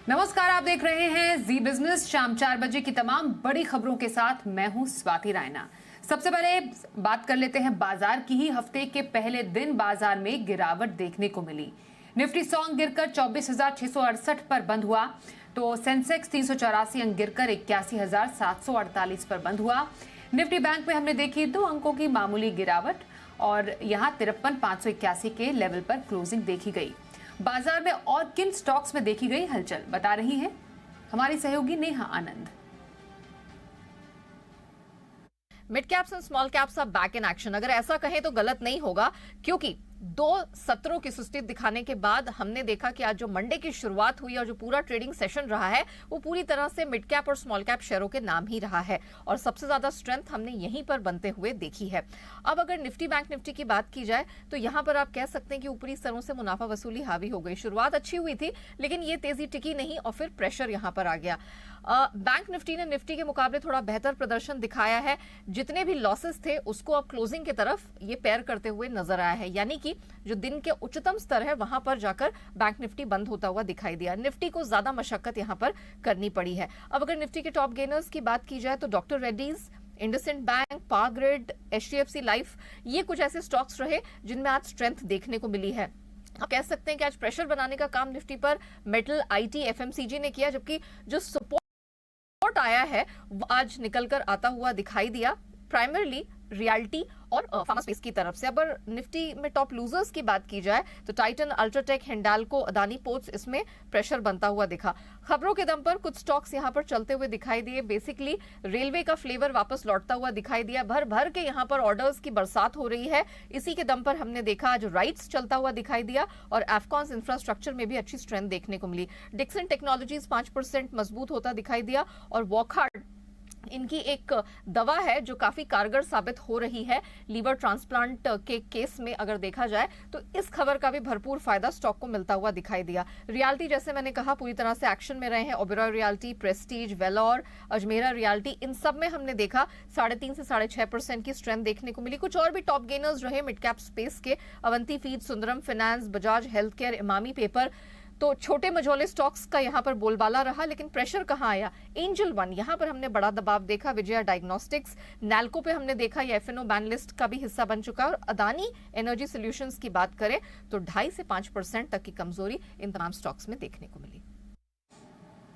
नमस्कार, आप देख रहे हैं जी बिजनेस। शाम 4 बजे की तमाम बड़ी खबरों के साथ मैं हूं स्वाति रायना। सबसे पहले बात कर लेते हैं बाजार की ही। हफ्ते के पहले दिन बाजार में गिरावट देखने को मिली। निफ्टी 100 अंक गिरकर 24,668 पर बंद हुआ, तो सेंसेक्स 384 अंक गिरकर 81,748 पर बंद हुआ। निफ्टी बैंक में हमने देखी 2 अंकों की मामूली गिरावट और यहां 53,581 के लेवल पर क्लोजिंग देखी गई। बाजार में और किन स्टॉक्स में देखी गई हलचल बता रही हैं हमारी सहयोगी Neha Anand. Mid caps and small caps are back in action. अगर ऐसा कहें तो गलत नहीं होगा, क्योंकि 2 सत्रों की सुस्ती दिखाने के बाद हमने देखा कि आज जो मंडे की शुरुआत हुई और जो पूरा ट्रेडिंग सेशन रहा है वो पूरी तरह से मिड कैप और स्मॉल कैप शेयरों के नाम ही रहा है और सबसे ज्यादा स्ट्रेंथ हमने यहीं पर बनते हुए देखी है। अब अगर निफ्टी बैंक निफ्टी की बात की जाए तो यहां पर आप कह सकते हैं कि ऊपरी स्तरों से मुनाफा वसूली हावी हो गई। शुरुआत अच्छी हुई थी लेकिन ये तेजी टिकी नहीं और फिर प्रेशर यहां पर आ गया। बैंक निफ्टी ने निफ्टी के मुकाबले थोड़ा बेहतर प्रदर्शन दिखाया है। जितने भी लॉसेस थे उसको अब क्लोजिंग की तरफ ये पैर करते हुए नजर आया है, यानी कि जो दिन के उच्चतम स्तर है वहां पर जाकर बैंक निफ्टी बंद होता हुआ दिखाई दिया। निफ्टी को ज्यादा मशक्कत यहां पर करनी पड़ी है। अब अगर निफ्टी के टॉप गेनर्स की बात की जाए तो doctor Reddy's, IndusInd bank, power grid, HDFC life, ये कुछ ऐसे स्टॉक्स रहे जिनमें आज स्ट्रेंथ देखने को मिली है। आप कह सकते हैं कि आज प्रेशर बनाने का काम निफ्टी पर मेटल, आईटी, एफएमसीजी ने किया, जबकि जो सपोर्ट आया है वो आज निकलकर आता हुआ दिखाई दिया, प्राइमरली रियल्टी और फार्मा स्पेस की तरफ से। अगर निफ्टी में टॉप लूजर्स की बात की जाए तो Titan, UltraTech, Hindalco, Adani ports, इसमें प्रेशर बनता हुआ दिखा। खबरों के दम पर कुछ स्टॉक्स यहां पर चलते हुए दिखाई दिए। बेसिकली रेलवे का फ्लेवर वापस लौटता हुआ दिखाई दिया। भर भर के यहां पर ऑर्डर्स की बरसात हो रही है। इसी के दम पर हमने देखा आज राइट्स चलता हुआ दिखाई दिया और एफकॉन्स इंफ्रास्ट्रक्चर में भी अच्छी स्ट्रेंथ देखने को मिली। डिक्सन टेक्नोलॉजीज 5% मजबूत होता दिखाई दिया और वॉकहार्ड, इनकी एक दवा है जो काफी कारगर साबित हो रही है लीवर ट्रांसप्लांट के केस में। अगर देखा जाए तो इस खबर का भी भरपूर फायदा स्टॉक को मिलता हुआ दिखाई दिया। रियल्टी, जैसे मैंने कहा, पूरी तरह से एक्शन में रहे हैं। Oberoi realty, Prestige, Valor, Ajmera realty, इन सब में हमने देखा 3.5 से 6.5% की स्ट्रेंथ देखने को मिली। कुछ और भी टॉप गेनर्स रहे मिड कैप स्पेस के, Avanti feed, Sundaram finance, Bajaj health care, Emami paper. तो छोटे मझोले स्टॉक्स का यहां पर बोलबाला रहा, लेकिन प्रेशर कहां आया? एंजल वन, यहां पर हमने बड़ा दबाव देखा। विजया डायग्नोस्टिक्स, नैल्को पे हमने देखा ये एफएनओ बैन लिस्ट का भी हिस्सा बन चुका है। और अदानी एनर्जी सॉल्यूशंस की बात करें तो 2.5 से 5% तक की कमजोरी इन तमाम स्टॉक्स में देखने को मिली।